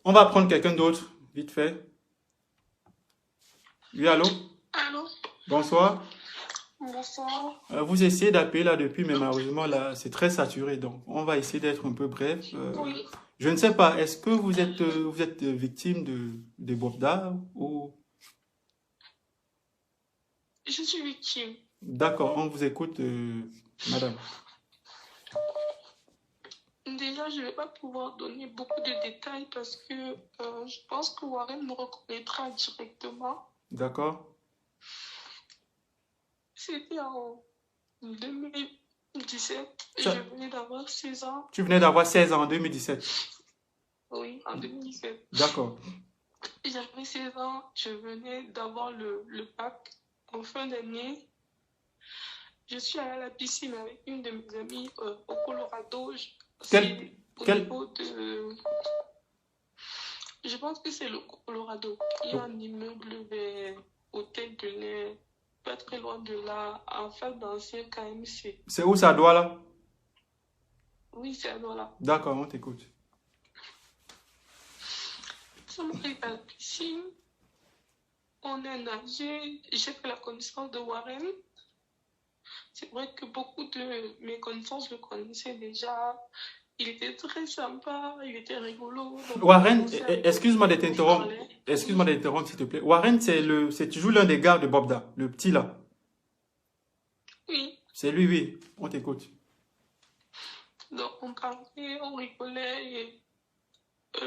On va prendre quelqu'un d'autre, vite fait. Oui, allô? Allô, Bonsoir. bonsoir. Vous essayez d'appeler là depuis, mais malheureusement là, c'est très saturé. Donc, on va essayer d'être un peu bref. Oui, Je ne sais pas, est-ce que vous êtes victime de Bobda ou... je suis victime. D'accord, on vous écoute, madame. Déjà, je ne vais pas pouvoir donner beaucoup de détails parce que je pense que Warren me reconnaîtra directement. D'accord. C'était en 2017. Je Ça- venais d'avoir 16 ans. Tu venais d'avoir 16 ans en 2017. Oui, en 2017. D'accord. J'avais 16 ans. Je venais d'avoir le bac en fin d'année. Je suis allée à la piscine avec une de mes amies au Colorado. Quel, C'est au quel, niveau de... Je pense que c'est le Colorado. Il y a un immeuble vers Hôtel de l'air, pas très loin de là, en face d'ancien KMC. c'est où ça doit là? Oui, c'est à là. D'accord, on t'écoute. Nous sommes arrivés à la piscine, on a nagé, j'ai fait la connaissance de Warren. C'est vrai que beaucoup de mes connaissances le connaissaient déjà. Il était très sympa, il était rigolo, donc on Warren, commençait à rigoler, excuse-moi de on t'interrompre. parlait. Excuse-moi Oui, de t'interrompre, s'il te plaît. Warren, c'est toujours l'un des gars de Bobda, le petit là. oui. C'est lui, oui. On t'écoute. Donc on parlait, on rigolait et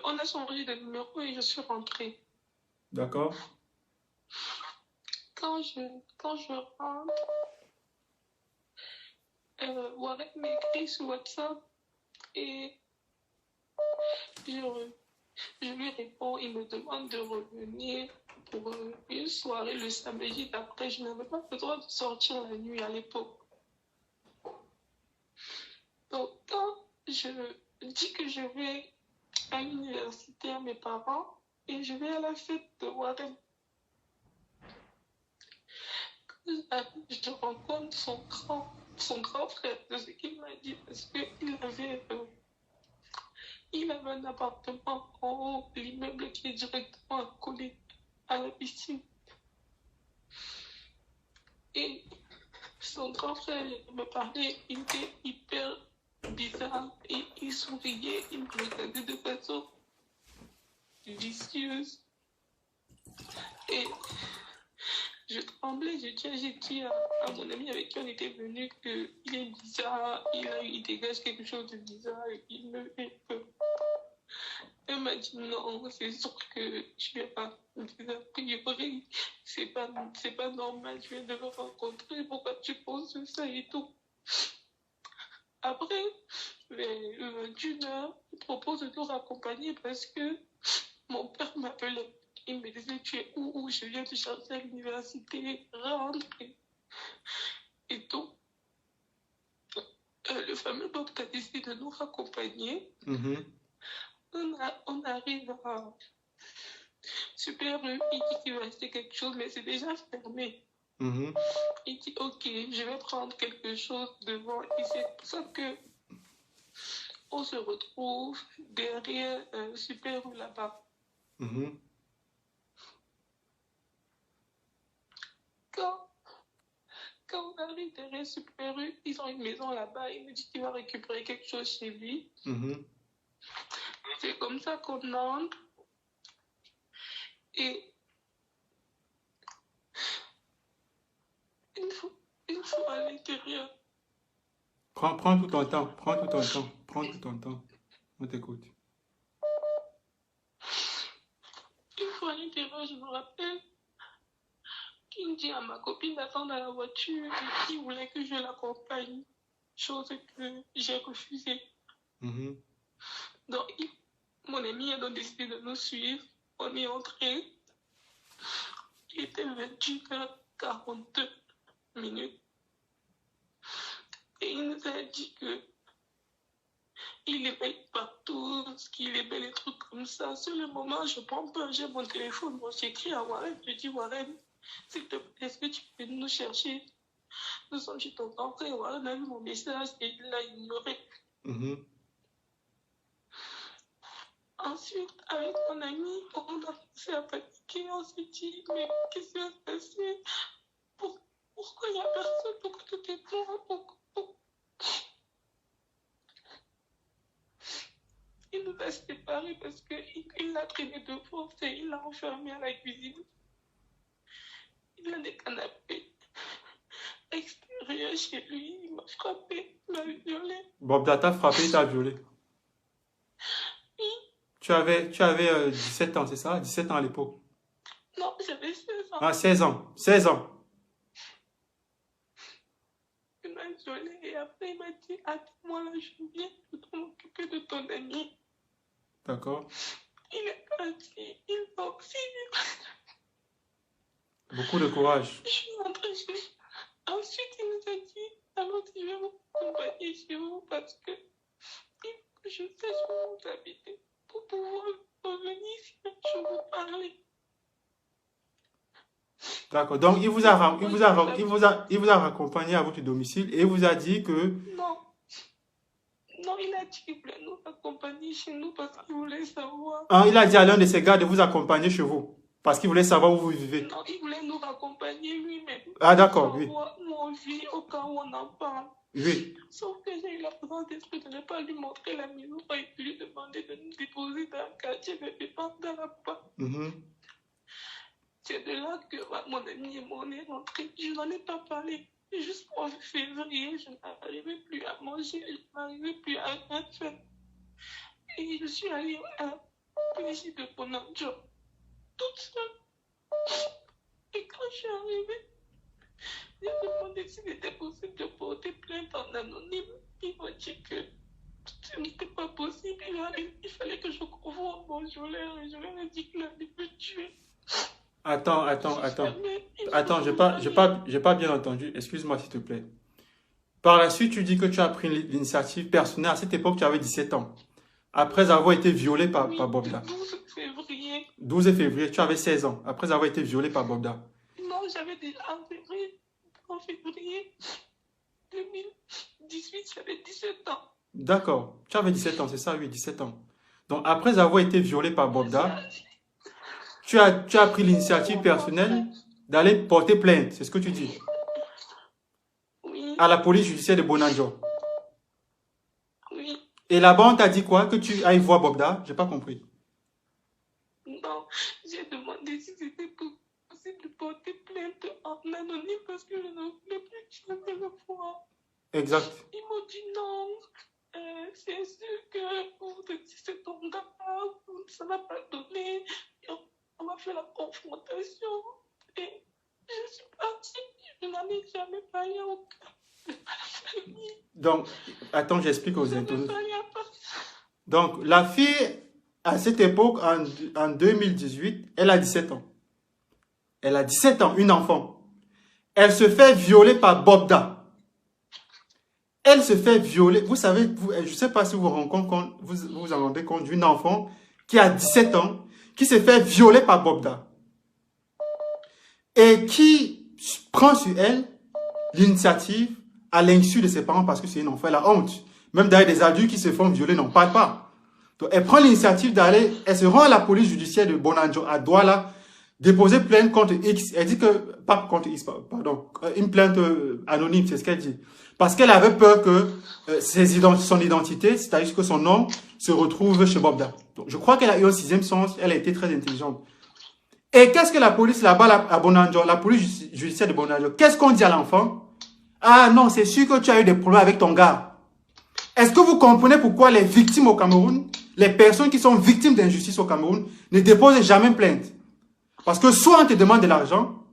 on a changé de numéro et je suis rentrée. D'accord? Quand je, quand je rentre, Warren m'écrit sur WhatsApp et je, je lui réponds. Il me demande de revenir pour une soirée le samedi d'après. Je n'avais pas le droit de sortir la nuit à l'époque. Donc, quand je dis que je vais à l'université à mes parents et je vais à la fête de Warren, je rencontre son grand frère, de ce qu'il m'a dit, parce il avait un appartement en haut, l'immeuble qui est directement accolé à la piscine. Et son grand frère me parlait, il était hyper bizarre et il souriait, il me regardait de façon vicieuse. Et je tremblais, j'ai dit à mon ami avec qui on était venu qu'il est bizarre, il dégage quelque chose de bizarre, il me fait peur. Elle m'a dit non, c'est sûr que tu as des a priori, c'est pas normal, je viens de le rencontrer, pourquoi tu penses ça et tout. Après, vers 21h, il propose de nous raccompagner parce que mon père m'appelait. Il me disait, tu es où? Je viens te chercher à l'université, rentre et tout. Le fameux Bob a décidé de nous raccompagner. Mhm. On arrive à Super U, il dit qu'il va acheter quelque chose, mais c'est déjà fermé. Mhm. Il dit, ok, je vais prendre quelque chose devant. Et c'est pour ça que on se retrouve derrière Super U là-bas. Mhm. Quand, quand on arrive derrière Super U, ils ont une maison là-bas. Il me dit qu'il va récupérer quelque chose chez lui. Mhm. C'est comme ça qu'on entre. Et une fois, une fois à l'intérieur, Prends tout ton temps. Prends tout ton temps. Prends tout ton temps. On t'écoute. une fois à l'intérieur, je me rappelle qu'il dit à ma copine d'attendre à la voiture et qu'il voulait que je l'accompagne. Chose que j'ai refusée. Mhm. Donc, mon ami a donc décidé de nous suivre. On est entré. Il était 21h42 minutes. Et il nous a dit que il aimait partout, qu'il aimait les trucs comme ça. Sur le moment, je prends peur, j'ai mon téléphone. Moi, j'écris à Warren. Je dis, Warren, s'il te plaît, est-ce que tu peux nous chercher? Nous sommes chez ton grand frère. Warren a vu mon message et il l'a ignoré. Mhm. Ensuite, avec mon ami, on a commencé à paniquer. On s'est dit, mais qu'est-ce qui va se passer? Pourquoi il n'y a personne? Pourquoi tout est blanc? Il nous a séparés parce qu'il l'a traîné de force et il l'a enfermé à la cuisine. Il a des canapés extérieurs chez lui. Il m'a frappé, il m'a violé. Bobda t'a frappé, il t'a violé. Oui. Tu avais 17 ans, c'est ça? 17 ans à l'époque. Non, j'avais 16 ans. Ah, 16 ans. 16 ans. Il m'a violé et après il m'a dit, attends-moi là, je viens, je dois m'occuper de ton ami. D'accord. Il est parti, il va aussi. Beaucoup de courage. Je suis rentrée chez lui. Ensuite, il nous a dit, alors je vais vous accompagner chez vous parce que je sache où vous habitez pour pouvoir revenir si je vous parler. D'accord. Donc, il vous a raccompagné à votre domicile et il vous a dit que... Non, il a dit qu'il voulait nous accompagner chez nous parce qu'il voulait savoir. Ah, il a dit à l'un de ses gars de vous accompagner chez vous parce qu'il voulait savoir où vous vivez. Non, il voulait nous accompagner lui-même. Ah, d'accord, oui. Nous, on vit au cas où on en parle. Oui. Sauf que j'ai eu la présence d'esprit de ne pas lui montrer la maison et de lui demander de nous déposer dans un quartier de dépense dans la part. C'est de là que mon ami et moi on est rentrés. Je n'en ai pas parlé. Juste en février, je n'arrivais plus à manger, je n'arrivais plus à rien faire. Et je suis allée à l'IG de Bonanjo, toute seule. Et quand je suis arrivée, j'ai demandé s'il était possible de porter plainte en anonyme. Ils m'ont dit que ce n'était pas possible. Il fallait que je convoque mon violeur et je leur ai dit qu'il allait me tuer. Attends, j'ai pas bien entendu. Excuse-moi, s'il te plaît. Par la suite, tu dis que tu as pris l'initiative personnelle. À cette époque, tu avais 17 ans. Après avoir été violé par Bobda. 12 février. 12 février, tu avais 16 ans. Après avoir été violé par Bobda. Non, j'avais déjà en février 2018, j'avais 17 ans. D'accord. Tu avais 17 ans, c'est ça, oui, 17 ans. Donc, après avoir été violé par Bobda, tu as pris l'initiative personnelle d'aller porter plainte, c'est ce que tu dis? Oui. À la police judiciaire de Bonanjo. Oui. Et là-bas, on t'a dit quoi? Que tu ailles voir Bobda? J'ai pas compris. Non, j'ai demandé si c'était possible de porter plainte en anonyme parce que je ne voulais plus jamais le voir. Exact. Ils m'ont dit non, c'est sûr que vous c'est ton gars, ça n'a pas donné. On m'a fait la confrontation et je suis partie. Je n'en ai jamais parlé à aucun. Donc, attends, j'explique aux internautes. Donc, la fille, à cette époque, en 2018, elle a 17 ans. Elle a 17 ans, une enfant. Elle se fait violer par Bobda. Elle se fait violer. Vous savez, je ne sais pas si vous vous en rendez compte d'une enfant qui a 17 ans, qui se fait violer par Bobda. Et qui prend sur elle l'initiative à l'insu de ses parents parce que c'est une enfant, elle a honte. Même d'ailleurs, des adultes qui se font violer n'en parlent pas. Donc, elle prend l'initiative d'aller, elle se rend à la police judiciaire de Bonanjo, à Douala, déposer plainte contre X. Elle dit que, pas contre X, pardon, une plainte anonyme, c'est ce qu'elle dit. Parce qu'elle avait peur que son identité, c'est-à-dire que son nom, se retrouve chez Bobda. Donc, je crois qu'elle a eu un 6e sens, elle a été très intelligente. Et qu'est-ce que la police là-bas à Bonanjo, la police judiciaire de Bonanjo, qu'est-ce qu'on dit à l'enfant? Ah non, c'est sûr que tu as eu des problèmes avec ton gars. Est-ce que vous comprenez pourquoi les victimes au Cameroun, les personnes qui sont victimes d'injustice au Cameroun, ne déposent jamais plainte? Parce que soit on te demande de l'argent,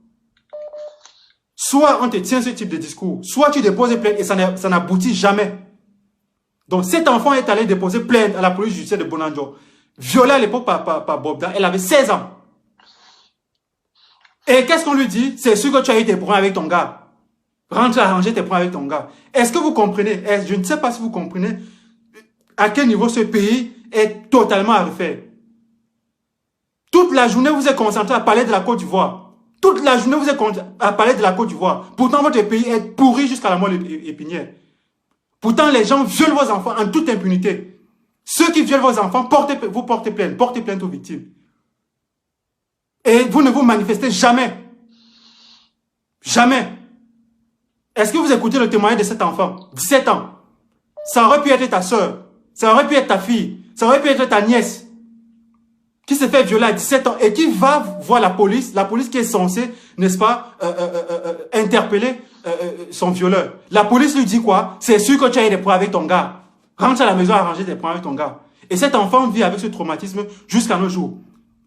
soit on te tient ce type de discours, soit tu déposes plainte et ça n'aboutit jamais. Donc cet enfant est allé déposer plainte à la police judiciaire de Bonanjo, violée à l'époque par Bobda, elle avait 16 ans. Et qu'est-ce qu'on lui dit? C'est sûr que tu as eu des problèmes avec ton gars. Rentre arranger tes problèmes avec ton gars. Est-ce que vous comprenez? Je ne sais pas si vous comprenez à quel niveau ce pays est totalement à refaire. Toute la journée, vous êtes concentré à parler de la Côte d'Ivoire. Toute la journée, vous êtes concentré à parler de la Côte d'Ivoire. Pourtant, votre pays est pourri jusqu'à la moelle épinière. Pourtant, les gens violent vos enfants en toute impunité. Ceux qui violent vos enfants, vous portez plainte aux victimes. Et vous ne vous manifestez jamais. Jamais. Est-ce que vous écoutez le témoignage de cet enfant, 17 ans? Ça aurait pu être ta soeur, ça aurait pu être ta fille, ça aurait pu être ta nièce, qui se fait violer à 17 ans et qui va voir la police qui est censée, n'est-ce pas, interpeller son violeur. La police lui dit quoi? C'est sûr que tu as eu des problèmes avec ton gars. Rentre à la maison, arranger des problèmes avec ton gars. Et cet enfant vit avec ce traumatisme jusqu'à nos jours.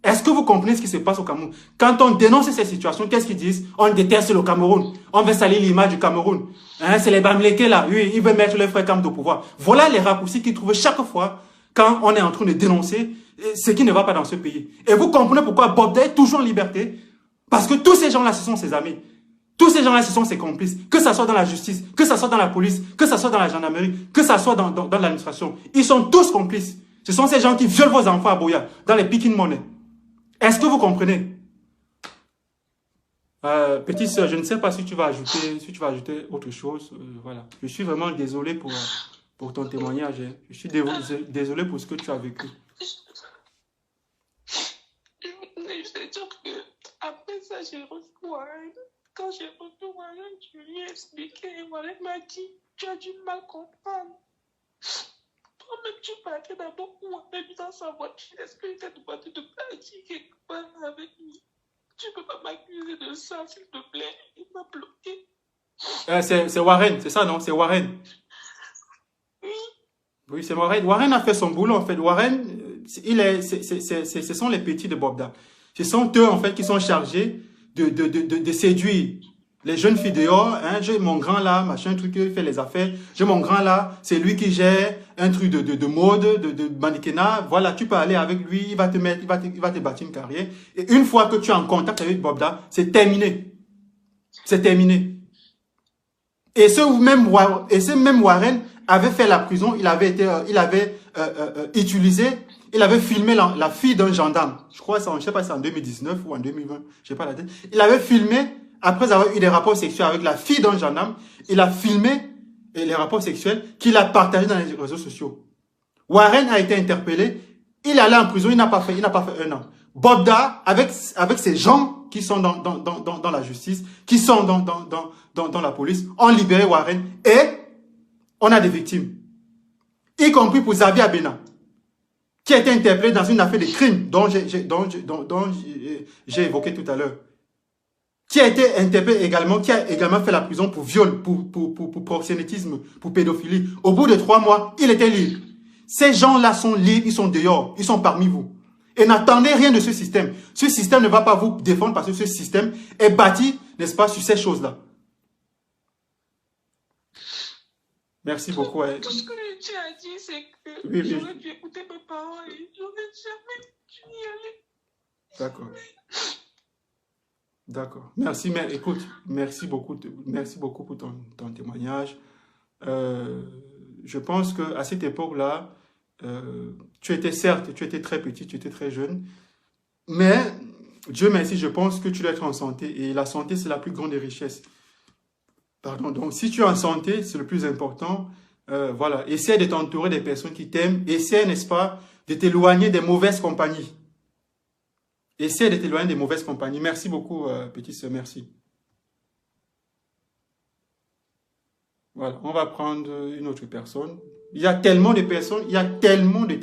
Est-ce que vous comprenez ce qui se passe au Cameroun? Quand on dénonce ces situations, qu'est-ce qu'ils disent? On déteste le Cameroun. On veut salir l'image du Cameroun. Hein, c'est les Bamlékés là. Oui, ils veulent mettre le frère Kamdo au pouvoir. Voilà les raccourcis qu'ils trouvent chaque fois quand on est en train de dénoncer ce qui ne va pas dans ce pays. Et vous comprenez pourquoi Bob Day est toujours en liberté? Parce que tous ces gens-là, ce sont ses amis. Tous ces gens-là, ce sont ses complices. Que ça soit dans la justice, que ça soit dans la police, que ça soit dans la gendarmerie, que ça soit dans l'administration. Ils sont tous complices. Ce sont ces gens qui violent vos enfants à Boya, dans les picking money. Est-ce que vous comprenez? Petite sœur, je ne sais pas si tu vas ajouter autre chose. Voilà. Je suis vraiment désolé pour ton témoignage. Hein. Je suis désolé pour ce que tu as vécu. Je veux dire que après ça, j'ai reçu Warren. Quand j'ai reçu Warren, je lui ai expliqué et Warren m'a dit, tu as du mal à comprendre. Toi-même, tu partais d'abord où Warren dans sa voiture. Est-ce qu'il t'a demandé de partir quelque part avec lui? Tu ne peux pas m'accuser de ça, s'il te plaît. Il m'a bloqué. C'est Warren, c'est ça, non? C'est Warren. Oui. Oui, c'est Warren. Warren a fait son boulot, en fait. Warren, ce sont les petits de Bobda. Ce sont eux, en fait, qui sont chargés de séduire les jeunes filles dehors. Hein, j'ai mon grand là, machin, truc, il fait les affaires. J'ai mon grand là, c'est lui qui gère un truc de mode, de mannequinat. Voilà, tu peux aller avec lui, il va te mettre, il va te bâtir une carrière. Et une fois que tu es en contact avec Bobda, c'est terminé. C'est terminé. Et ce même Warren avait fait la prison, il avait filmé la fille d'un gendarme. Je crois, je ne sais pas si c'est en 2019 ou en 2020, je n'ai pas la tête. Il avait filmé, après avoir eu des rapports sexuels avec la fille d'un gendarme, il a filmé les rapports sexuels qu'il a partagés dans les réseaux sociaux. Warren a été interpellé, il est allé en prison, il n'a pas fait 1 an. Bobda, avec ces gens qui sont dans la justice, qui sont dans la police, ont libéré Warren et on a des victimes. Y compris pour Xavier Abena, qui a été interpellé dans une affaire de crime dont j'ai évoqué tout à l'heure. Qui a été interpellé également, qui a également fait la prison pour viol, pour proxénétisme, pour pédophilie. Au bout de 3 mois, il était libre. Ces gens-là sont libres, ils sont dehors, ils sont parmi vous. Et n'attendez rien de ce système. Ce système ne va pas vous défendre parce que ce système est bâti, n'est-ce pas, sur ces choses-là. Merci beaucoup. Tout ce que tu as dit, c'est que oui. j'aurais dû écouter mes paroles et j'aurais jamais dû y aller. D'accord. D'accord. Merci, mais écoute, merci beaucoup pour ton témoignage. Je pense qu'à cette époque-là, tu étais très petit, tu étais très jeune, mais Dieu merci, je pense que tu dois être en santé et la santé, c'est la plus grande des richesses. Pardon. Donc, si tu es en santé, c'est le plus important. Voilà. Essaie de t'entourer des personnes qui t'aiment. Essaie, n'est-ce pas, de t'éloigner des mauvaises compagnies. Essaie de t'éloigner des mauvaises compagnies. Merci beaucoup, petite sœur. Merci. Voilà. On va prendre une autre personne. Il y a tellement de personnes, il y a tellement de